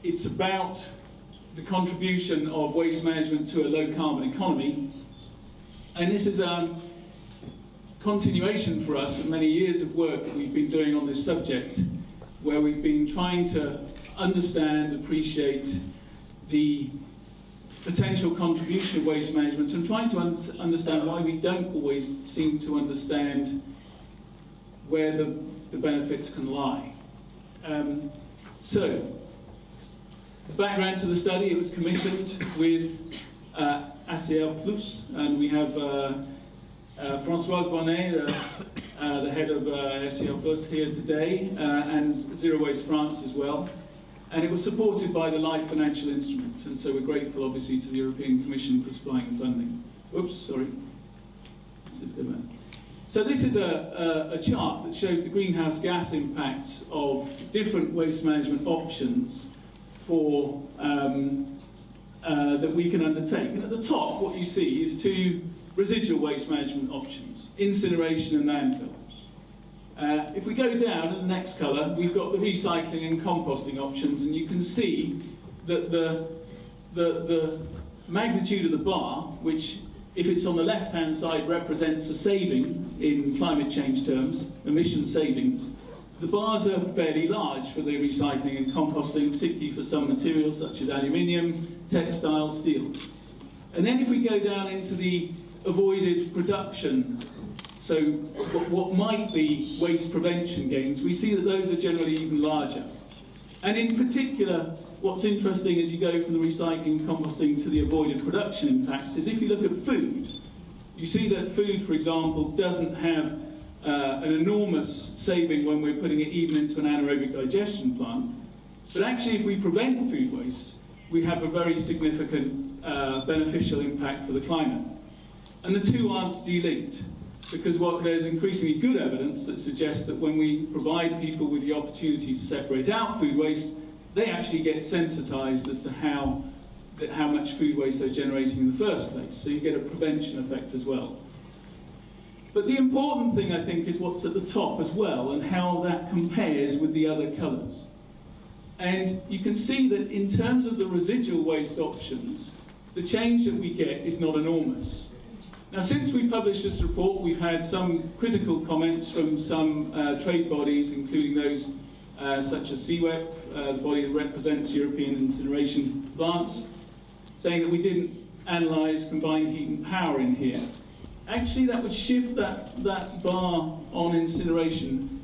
it's about the contribution of waste management to a low carbon economy. And this is a continuation for us of many years of work that we've been doing on this subject, where we've been trying to understand, appreciate the potential contribution of waste management and trying to understand why we don't always seem to understand where the benefits can lie. So, the background to the study, it was commissioned with ACR Plus, and we have Françoise Bonnet, the head of ACR Plus here today, and Zero Waste France as well. And it was supported by the Life Financial Instrument, and so we're grateful, obviously, to the European Commission for supplying the funding. Oops, sorry. Let's just go back. So this is a chart that shows the greenhouse gas impacts of different waste management options for that we can undertake. And at the top, what you see is two residual waste management options: incineration and landfill. If we go down in the next colour, we've got the recycling and composting options, and you can see that the magnitude of the bar, which, if it's on the left-hand side, represents a saving in climate change terms, emission savings. The bars are fairly large for the recycling and composting, particularly for some materials such as aluminium, textile, steel. And then if we go down into the avoided production, so what might be waste prevention gains, we see that those are generally even larger. And in particular, what's interesting as you go from the recycling and composting to the avoided production impacts is if you look at food, you see that food, for example, doesn't have an enormous saving when we're putting it even into an anaerobic digestion plant. But actually, if we prevent food waste, we have a very significant beneficial impact for the climate. And the two aren't delinked, because there's increasingly good evidence that suggests that when we provide people with the opportunity to separate out food waste, they actually get sensitized as to how much food waste they're generating in the first place. So you get a prevention effect as well. But the important thing, I think, is what's at the top as well, and how that compares with the other colours. And you can see that in terms of the residual waste options, the change that we get is not enormous. Now, since we published this report, we've had some critical comments from some trade bodies, including those such as CWEP, the body that represents European incineration plants, saying that we didn't analyse combined heat and power in here. Actually, that would shift that bar on incineration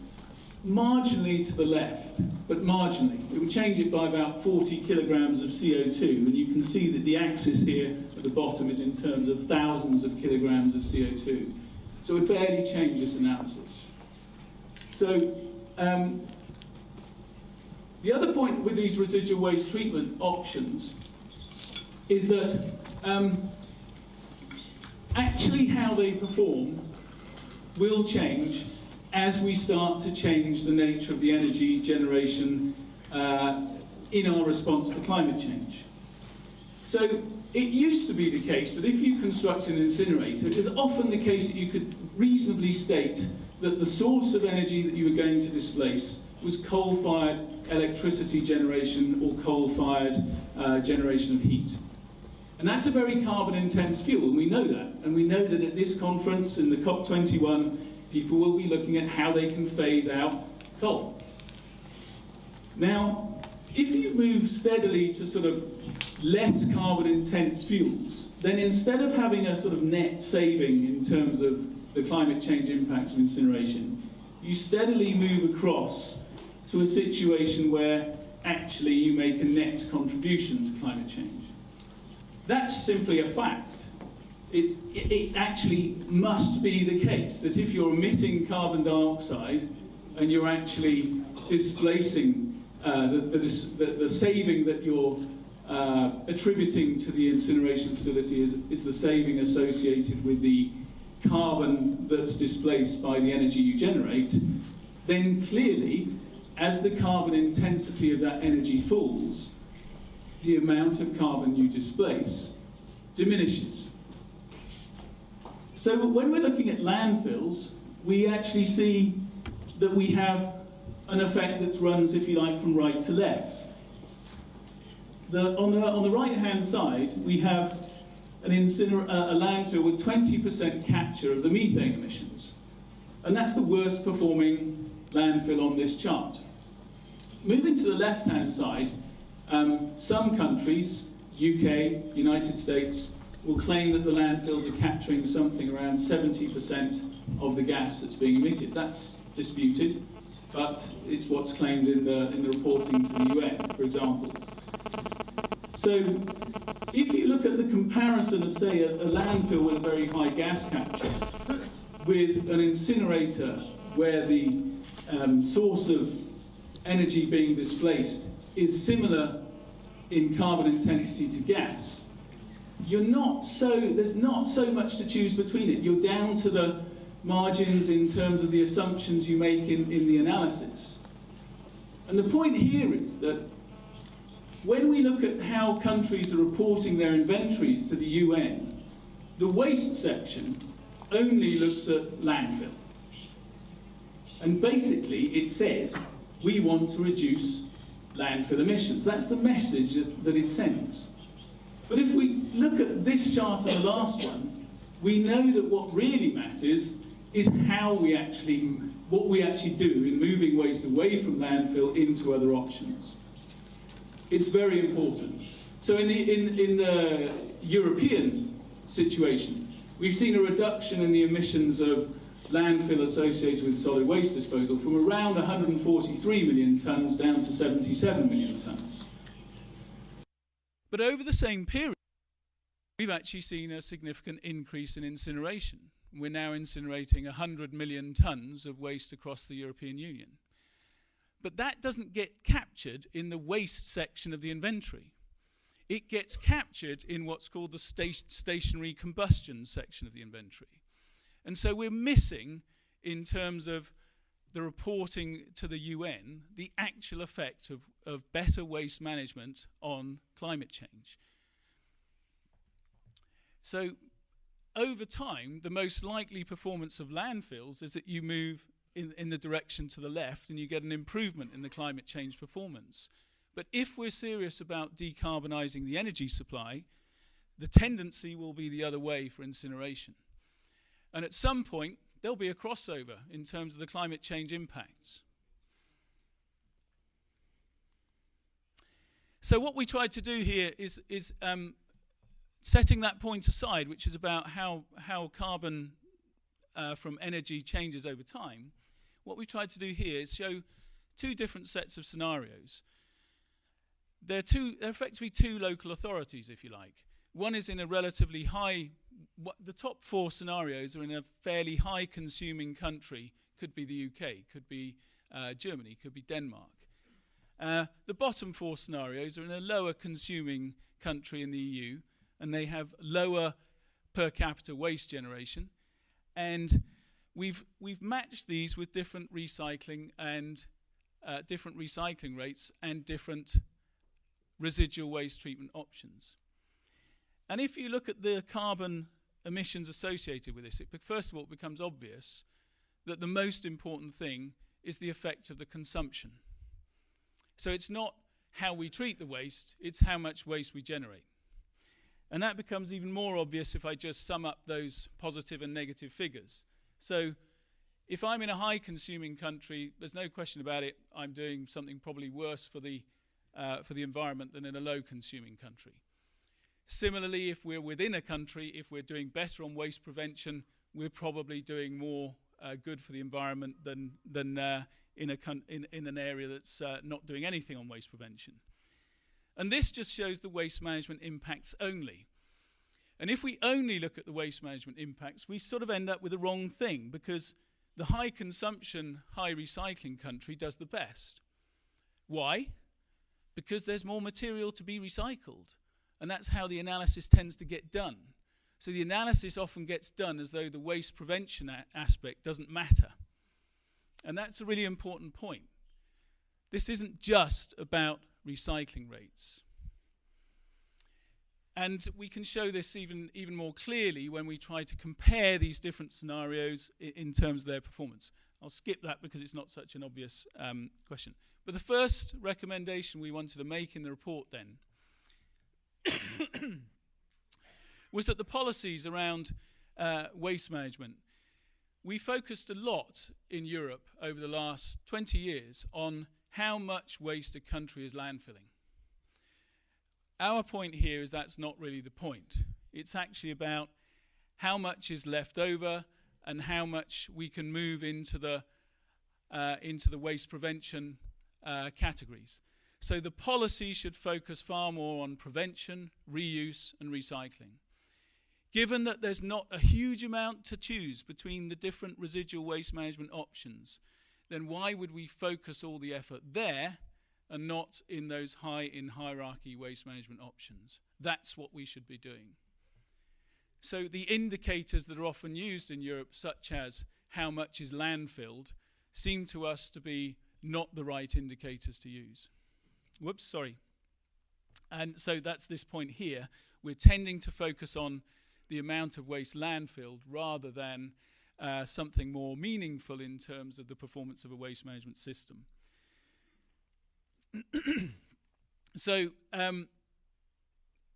marginally to the left, but marginally. It would change it by about 40 kilograms of CO2, and you can see that the axis here at the bottom is in terms of thousands of kilograms of CO2. So it would barely change this analysis. So the other point with these residual waste treatment options is that actually how they perform will change as we start to change the nature of the energy generation in our response to climate change. So it used to be the case that if you construct an incinerator, it was often the case that you could reasonably state that the source of energy that you were going to displace was coal-fired electricity generation or coal-fired generation of heat. And that's a very carbon-intense fuel, and we know that. And we know that at this conference, in the COP21, people will be looking at how they can phase out coal. Now, if you move steadily to sort of less carbon-intense fuels, then instead of having a sort of net saving in terms of the climate change impacts of incineration, you steadily move across to a situation where actually you make a net contribution to climate change. That's simply a fact. It actually must be the case that if you're emitting carbon dioxide and you're actually displacing the saving that you're attributing to the incineration facility is the saving associated with the carbon that's displaced by the energy you generate, then clearly, as the carbon intensity of that energy falls, the amount of carbon you displace diminishes. So when we're looking at landfills, we actually see that we have an effect that runs, if you like, from right to left. On the right-hand side, we have a landfill with 20% capture of the methane emissions. And that's the worst performing landfill on this chart. Moving to the left-hand side, some countries, UK, United States, will claim that the landfills are capturing something around 70% of the gas that's being emitted. That's disputed, but it's what's claimed in the reporting to the UN, for example. So if you look at the comparison of, say, a landfill with a very high gas capture with an incinerator where the source of energy being displaced is similar in carbon intensity to gas, there's not so much to choose between it. You're down to the margins in terms of the assumptions you make in the analysis. And the point here is that when we look at how countries are reporting their inventories to the UN, the waste section only looks at landfill. And basically it says, we want to reduce landfill emissions. That's the message that it sends. But if we look at this chart and the last one, we know that what really matters is what we actually do in moving waste away from landfill into other options. It's very important. So in the European situation, we've seen a reduction in the emissions of landfill associated with solid waste disposal from around 143 million tonnes down to 77 million tonnes. But over the same period, we've actually seen a significant increase in incineration. We're now incinerating 100 million tonnes of waste across the European Union. But that doesn't get captured in the waste section of the inventory. It gets captured in what's called the stationary combustion section of the inventory. And so we're missing, in terms of the reporting to the UN, the actual effect of better waste management on climate change. So over time, the most likely performance of landfills is that you move in the direction to the left and you get an improvement in the climate change performance. But if we're serious about decarbonising the energy supply, the tendency will be the other way for incineration. And at some point, there'll be a crossover in terms of the climate change impacts. So what we tried to do here is setting that point aside, which is about how carbon from energy changes over time. What we tried to do here is show two different sets of scenarios. They're effectively two local authorities, if you like. One is in a relatively high, the top four scenarios are in a fairly high consuming country, could be the UK, could be Germany, could be Denmark. The bottom four scenarios are in a lower consuming country in the EU, and they have lower per capita waste generation. And we've matched these with different recycling and different recycling rates and different residual waste treatment options. And if you look at the carbon emissions associated with this, first of all, it becomes obvious that the most important thing is the effect of the consumption. So it's not how we treat the waste, it's how much waste we generate. And that becomes even more obvious if I just sum up those positive and negative figures. So if I'm in a high consuming country, there's no question about it, I'm doing something probably worse for the environment than in a low consuming country. Similarly, if we're within a country, if we're doing better on waste prevention, we're probably doing more good for the environment than in an area that's not doing anything on waste prevention. And this just shows the waste management impacts only. And if we only look at the waste management impacts, we sort of end up with the wrong thing, because the high consumption, high recycling country does the best. Why? Because there's more material to be recycled. And that's how the analysis tends to get done. So the analysis often gets done as though the waste prevention aspect doesn't matter. And that's a really important point. This isn't just about recycling rates. And we can show this even more clearly when we try to compare these different scenarios in terms of their performance. I'll skip that because it's not such an obvious question. But the first recommendation we wanted to make in the report then was that the policies around waste management, we focused a lot in Europe over the last 20 years on how much waste a country is landfilling. Our point here is that's not really the point. It's actually about how much is left over and how much we can move into the waste prevention categories. So the policy should focus far more on prevention, reuse and recycling. Given that there's not a huge amount to choose between the different residual waste management options, then why would we focus all the effort there and not in those high-in-hierarchy waste management options? That's what we should be doing. So the indicators that are often used in Europe, such as how much is landfilled, seem to us to be not the right indicators to use. Whoops, sorry. And so that's this point here. We're tending to focus on the amount of waste landfilled rather than something more meaningful in terms of the performance of a waste management system. So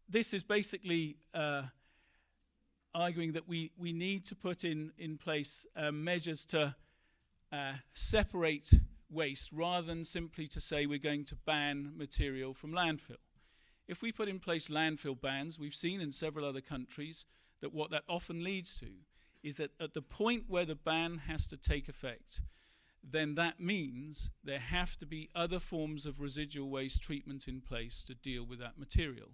this is basically arguing that we need to put in place measures to separate waste rather than simply to say we're going to ban material from landfill. If we put in place landfill bans, we've seen in several other countries that what that often leads to is that at the point where the ban has to take effect, then that means there have to be other forms of residual waste treatment in place to deal with that material.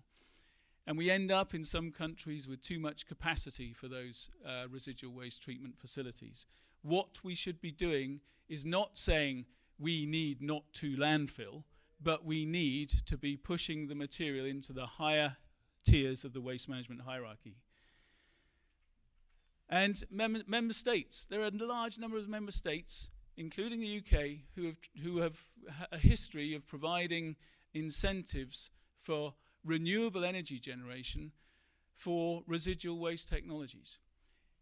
And we end up in some countries with too much capacity for those residual waste treatment facilities. What we should be doing is not saying we need not to landfill, but we need to be pushing the material into the higher tiers of the waste management hierarchy. And member states, there are a large number of member states, including the UK, who have a history of providing incentives for renewable energy generation for residual waste technologies.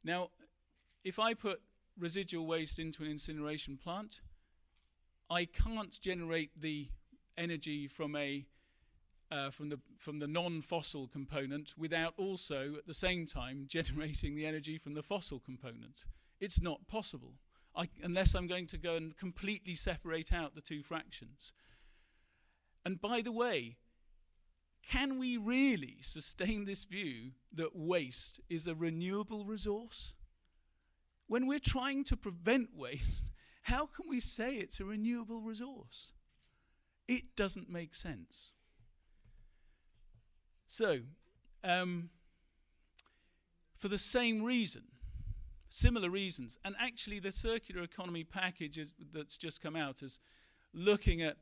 Now, if I put residual waste into an incineration plant, I can't generate the energy from the non-fossil component without also at the same time generating the energy from the fossil component. It's not possible, unless I'm going to go and completely separate out the two fractions. And by the way, can we really sustain this view that waste is a renewable resource? When we're trying to prevent waste, how can we say it's a renewable resource? It doesn't make sense. So, for the same reason, similar reasons, and actually the circular economy package that's just come out is looking at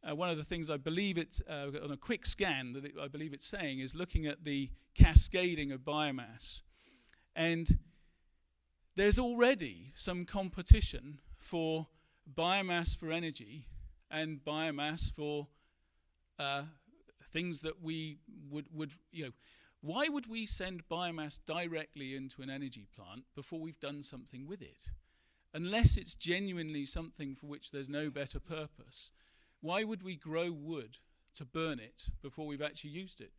one of the things I believe it's, on a quick scan, I believe it's saying is looking at the cascading of biomass. And there's already some competition for biomass for energy and biomass for things that we would, why would we send biomass directly into an energy plant before we've done something with it? Unless it's genuinely something for which there's no better purpose. Why would we grow wood to burn it before we've actually used it?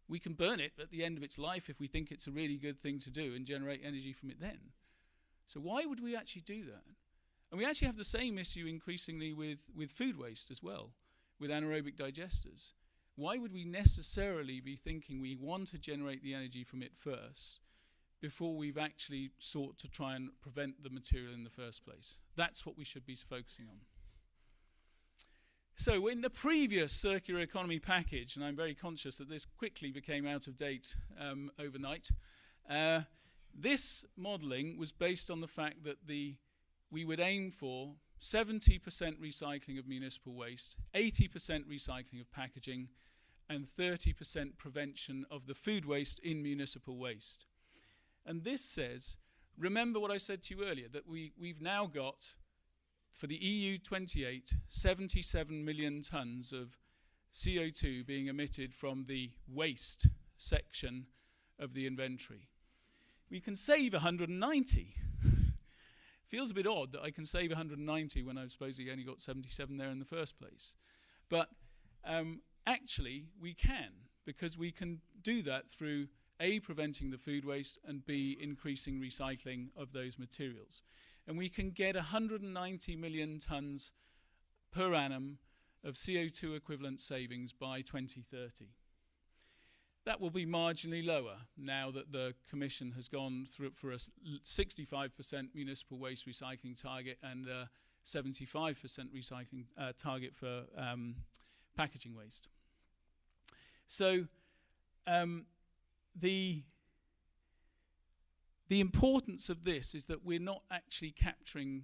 We can burn it at the end of its life if we think it's a really good thing to do and generate energy from it then. So why would we actually do that? And we actually have the same issue increasingly with food waste as well, with anaerobic digesters. Why would we necessarily be thinking we want to generate the energy from it first before we've actually sought to try and prevent the material in the first place? That's what we should be focusing on. So in the previous circular economy package, and I'm very conscious that this quickly became out of date overnight, this modelling was based on the fact that we would aim for 70% recycling of municipal waste, 80% recycling of packaging, and 30% prevention of the food waste in municipal waste. And this says, remember what I said to you earlier, that we've now got, for the EU 28, 77 million tonnes of CO2 being emitted from the waste section of the inventory. We can save 190. Feels a bit odd that I can save 190 when I've supposedly only got 77 there in the first place. But actually, we can, because we can do that through A, preventing the food waste, and B, increasing recycling of those materials. And we can get 190 million tonnes per annum of CO2 equivalent savings by 2030. That will be marginally lower now that the Commission has gone through for a 65% municipal waste recycling target and a 75% recycling target for packaging waste. So the importance of this is that we're not actually capturing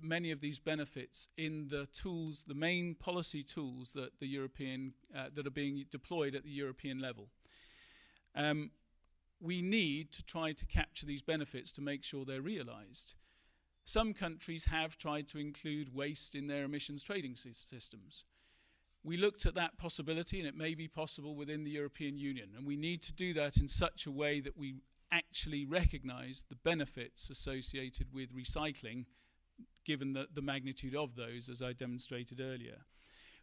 many of these benefits in the tools, the main policy tools that the European that are being deployed at the European level. We need to try to capture these benefits to make sure they're realised. Some countries have tried to include waste in their emissions trading systems. We looked at that possibility, and it may be possible within the European Union, and we need to do that in such a way that we actually recognise the benefits associated with recycling, given the magnitude of those, as I demonstrated earlier.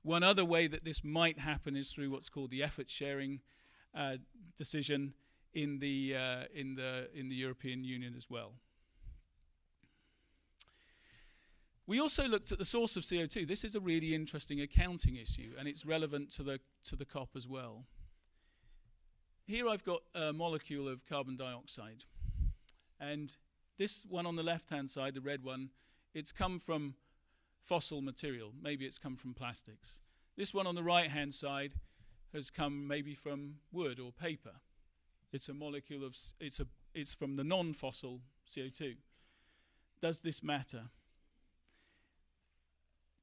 One other way that this might happen is through what's called the effort sharing decision in the European Union as well. We also looked at the source of CO2. This is a really interesting accounting issue, and it's relevant to the COP as well. Here I've got a molecule of carbon dioxide, and this one on the left-hand side, the red one, it's come from fossil material. Maybe it's come from plastics. This one on the right-hand side has come maybe from wood or paper. It's a molecule of it's from the non-fossil CO2. Does this matter?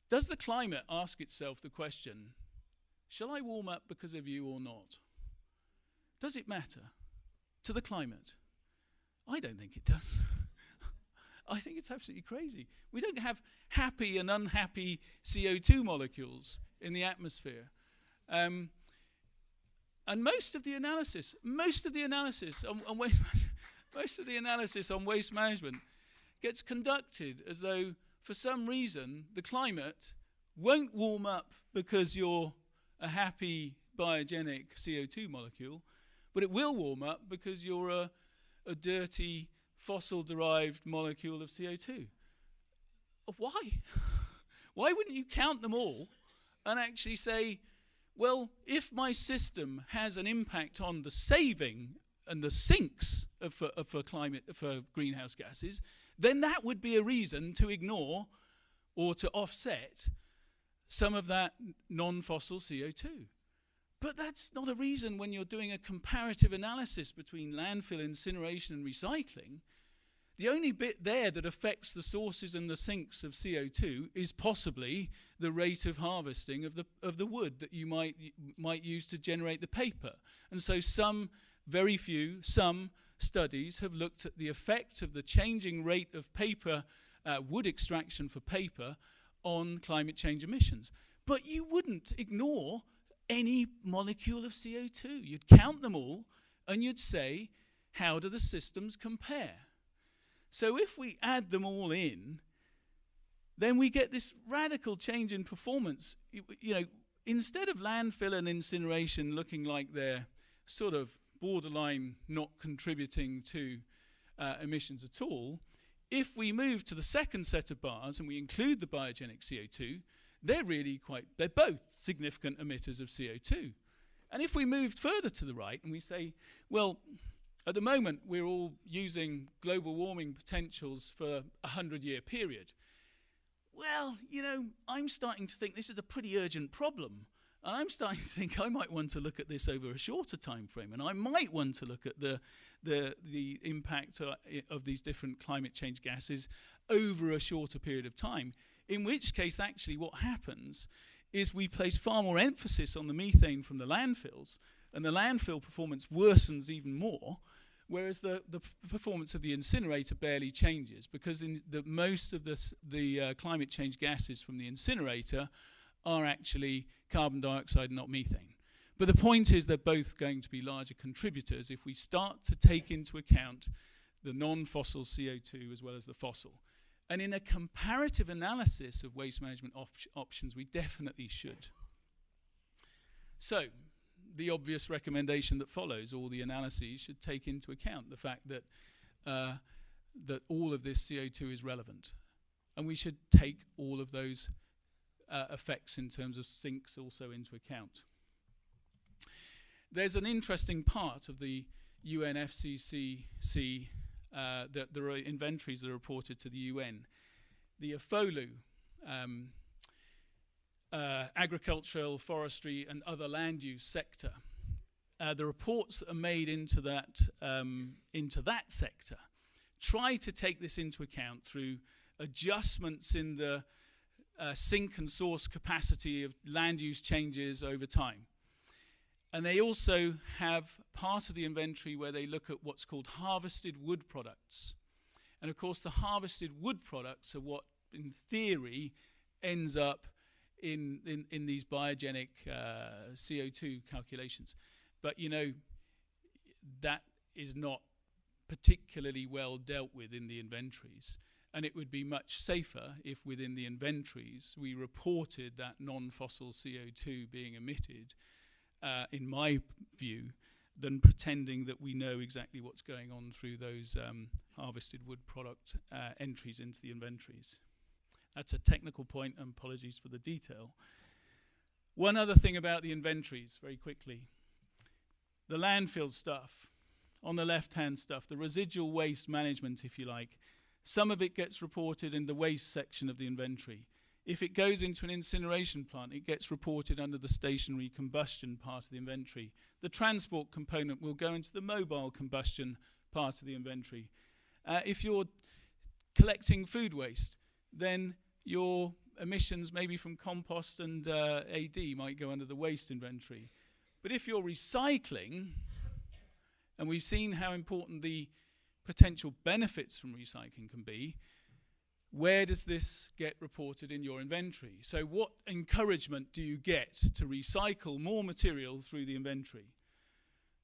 Does the climate ask itself the question, shall I warm up because of you or not? Does it matter to the climate? I don't think it does. I think it's absolutely crazy. We don't have happy and unhappy CO2 molecules in the atmosphere. And most of the analysis on waste management gets conducted as though, for some reason, the climate won't warm up because you're a happy biogenic CO2 molecule, but it will warm up because you're a dirty fossil-derived molecule of CO2. Why? Why wouldn't you count them all and actually say, well, if my system has an impact on the saving and the sinks for greenhouse gases, then that would be a reason to ignore or to offset some of that non-fossil CO2. But that's not a reason when you're doing a comparative analysis between landfill, incineration and recycling. The only bit there that affects the sources and the sinks of CO2 is possibly the rate of harvesting of the wood that you might use to generate the paper. And so some studies have looked at the effect of the changing rate of paper, wood extraction for paper on climate change emissions. But you wouldn't ignore any molecule of CO2. You'd count them all and you'd say, how do the systems compare? So if we add them all in, then we get this radical change in performance. You know, instead of landfill and incineration looking like they're sort of borderline not contributing to emissions at all, if we move to the second set of bars and we include the biogenic CO2, they're both significant emitters of CO2. And if we moved further to the right and we say, well, at the moment we're all using global warming potentials for a 100-year period. Well, you know, I'm starting to think this is a pretty urgent problem. And I'm starting to think I might want to look at this over a shorter time frame, and I might want to look at the impact of these different climate change gases over a shorter period of time. In which case, actually, what happens is we place far more emphasis on the methane from the landfills, and the landfill performance worsens even more, whereas the performance of the incinerator barely changes, because most of the climate change gases from the incinerator are actually carbon dioxide, not methane. But the point is they're both going to be larger contributors if we start to take into account the non-fossil CO2 as well as the fossil. And in a comparative analysis of waste management options, we definitely should. So, the obvious recommendation that follows, all the analyses should take into account the fact that that all of this CO2 is relevant. And we should take all of those effects in terms of sinks also into account. There's an interesting part of the UNFCCC, that there are inventories that are reported to the UN. The AFOLU, agricultural, forestry and other land use sector. The reports that are made into that sector try to take this into account through adjustments in the sink and source capacity of land use changes over time. And they also have part of the inventory where they look at what's called harvested wood products. And of course the harvested wood products are what in theory ends up in these biogenic CO2 calculations. But you know, that is not particularly well dealt with in the inventories. And it would be much safer if within the inventories we reported that non-fossil CO2 being emitted, in my view, than pretending that we know exactly what's going on through those harvested wood product entries into the inventories. That's a technical point, and apologies for the detail. One other thing about the inventories, very quickly. The landfill stuff, on the left-hand stuff, the residual waste management, if you like, some of it gets reported in the waste section of the inventory. If it goes into an incineration plant, it gets reported under the stationary combustion part of the inventory. The transport component will go into the mobile combustion part of the inventory. If you're collecting food waste, then your emissions maybe from compost and AD might go under the waste inventory. But if you're recycling, and we've seen how important the potential benefits from recycling can be, where does this get reported in your inventory? So what encouragement do you get to recycle more material through the inventory?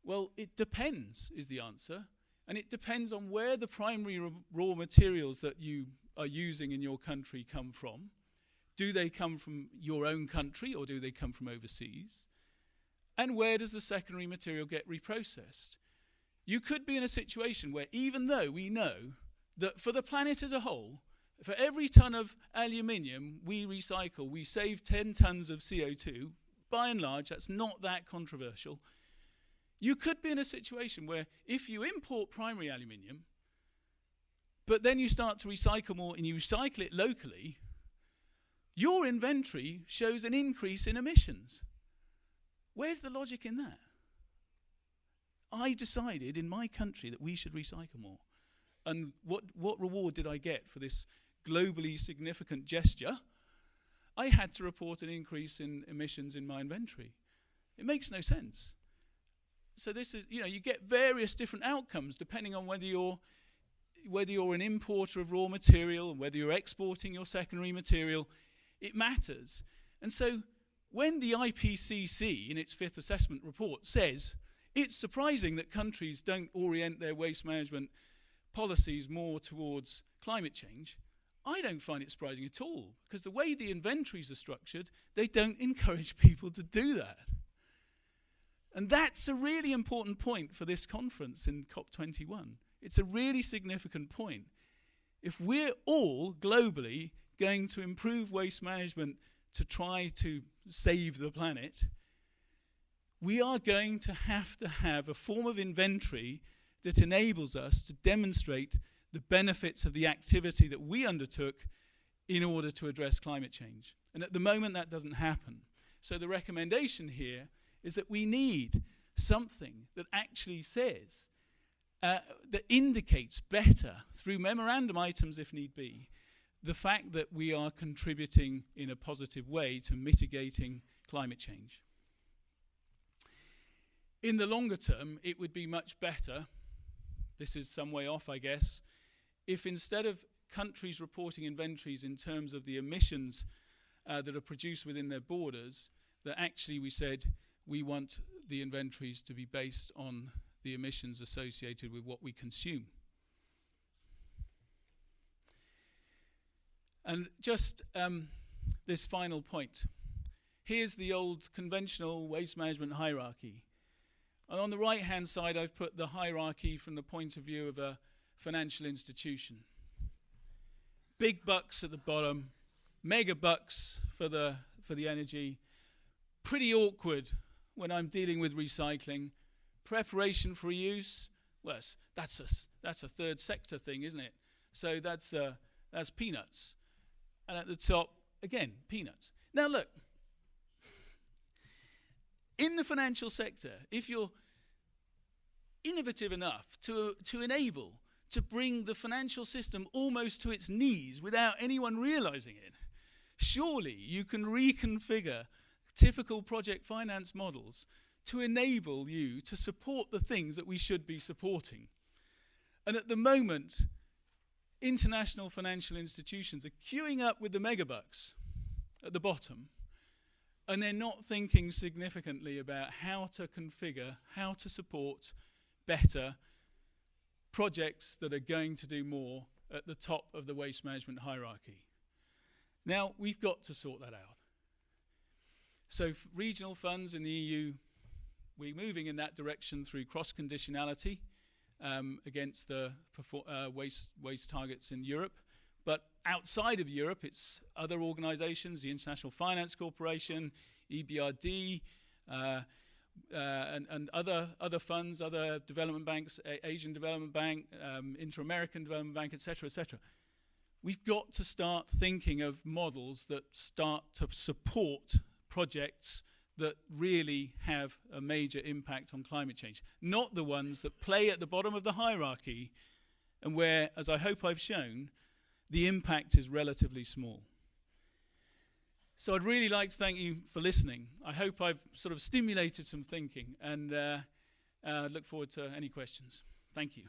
Well, it depends, is the answer. And it depends on where the primary raw materials that you are using in your country come from. Do they come from your own country or do they come from overseas? And where does the secondary material get reprocessed? You could be in a situation where even though we know that for the planet as a whole, for every ton of aluminium we recycle, we save 10 tons of CO2. By and large, that's not that controversial. You could be in a situation where if you import primary aluminium, but then you start to recycle more and you recycle it locally, your inventory shows an increase in emissions. Where's the logic in that? I decided in my country that we should recycle more. And what reward did I get for this globally significant gesture? I had to report an increase in emissions in my inventory. It makes no sense. So this is, you get various different outcomes depending on whether you're an importer of raw material and whether you're exporting your secondary material. It matters. And so when the IPCC in its fifth assessment report says it's surprising that countries don't orient their waste management policies more towards climate change, I don't find it surprising at all, because the way the inventories are structured, they don't encourage people to do that. And that's a really important point for this conference in COP21. It's a really significant point. If we're all globally going to improve waste management to try to save the planet, we are going to have a form of inventory that enables us to demonstrate the benefits of the activity that we undertook in order to address climate change. And at the moment that doesn't happen. So the recommendation here is that we need something that actually says, that indicates better, through memorandum items if need be, the fact that we are contributing in a positive way to mitigating climate change. In the longer term, it would be much better, this is some way off I guess, if instead of countries reporting inventories in terms of the emissions that are produced within their borders, that actually we said we want the inventories to be based on the emissions associated with what we consume. And just this final point. here's the old conventional waste management hierarchy. And on the right-hand side, I've put the hierarchy from the point of view of a financial institution. Big bucks at the bottom, mega bucks for the energy. Pretty awkward when I'm dealing with recycling. Preparation for reuse, well, that's a third sector thing, isn't it? So that's peanuts. And at the top, again, peanuts. Now look, in the financial sector, if you're innovative enough to enable, to bring the financial system almost to its knees without anyone realizing it, surely you can reconfigure typical project finance models to enable you to support the things that we should be supporting. And at the moment, international financial institutions are queuing up with the megabucks at the bottom, and they're not thinking significantly about how to configure, how to support better projects that are going to do more at the top of the waste management hierarchy. Now, we've got to sort that out. So regional funds in the EU, we're moving in that direction through cross-conditionality against the waste targets in Europe. But outside of Europe, it's other organizations, the International Finance Corporation, EBRD, and other funds, other development banks, Asian Development Bank, Inter-American Development Bank, etc., etc. We've got to start thinking of models that start to support projects that really have a major impact on climate change, not the ones that play at the bottom of the hierarchy and where, as I hope I've shown, the impact is relatively small. So I'd really like to thank you for listening. I hope I've sort of stimulated some thinking, and look forward to any questions. Thank you.